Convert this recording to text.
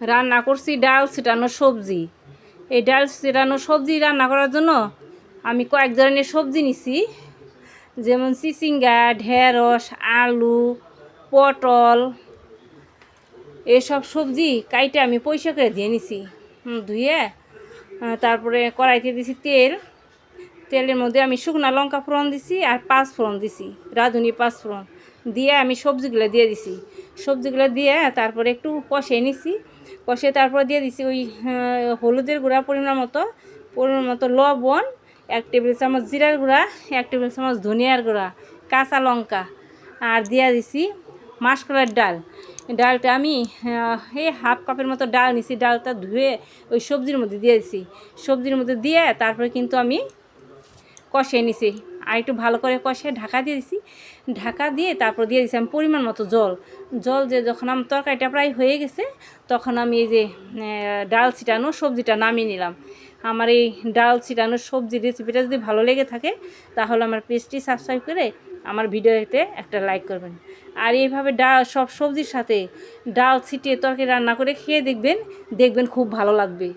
রান্না করছি ডাল ছিটানো সবজি। এই ডাল ছিটানো সবজি রান্না করার জন্য আমি কয়েক ধরনের সবজি নিছি, যেমন চিচিঙ্গা, ঢেঁড়স, আলু, পটল, এসব সবজি কাইটে আমি পরিষ্কার করে দিয়ে নিছি। ধুয়ে তারপরে কড়াইতে দিছি তেল। তেলের মধ্যে আমি শুকনো লঙ্কা ফোড়ন দিছি আর 5 ফোড়ন দিছি, রাঁধুনি 5 ফোড়ন দিয়ে আমি সবজিগুলো দিয়ে দিছি। সবজিগুলো দিয়ে তারপরে একটু কষিয়ে নিছি। কষিয়ে তারপরে দিয়ে দিছি ওই হলুদের গুঁড়া পরিমাণ মতো লবণ, 1 টেবিল চামচ জিরার গুঁড়া, 1 টেবিল চামচ ধনিয়ার গুঁড়া, কাঁচা লঙ্কা, আর দিয়ে দিছি মাসকলাইর ডাল। ডালটা আমি এই হাফ কাপের মতো ডাল নিছি। ডালটা ধুয়ে ওই সবজির মধ্যে দিয়ে দিছি। সবজির মধ্যে দিয়ে তারপরে কিন্তু আমি কষিয়ে নিছি। আর একটু ভালো করে কষিয়ে ঢাকা দিয়ে দিছি। ঢাকা দিয়ে তারপর দিয়ে দিছি আমি পরিমাণ মতো জল যে যখন আমার তরকারিটা প্রায় হয়ে গেছে, তখন আমি এই যে ডাল ছিটানো সবজিটা নামিয়ে নিলাম। আমার এই ডাল ছিটানো সবজি রেসিপিটা যদি ভালো লেগে থাকে, তাহলে আমার পেজটি সাবস্ক্রাইব করে আমার ভিডিওতে একটা লাইক করবেন। আর এইভাবে সব সবজির সাথে ডাল ছিটিয়ে তরকারি রান্না করে খেয়ে দেখবেন খুব ভালো লাগবে।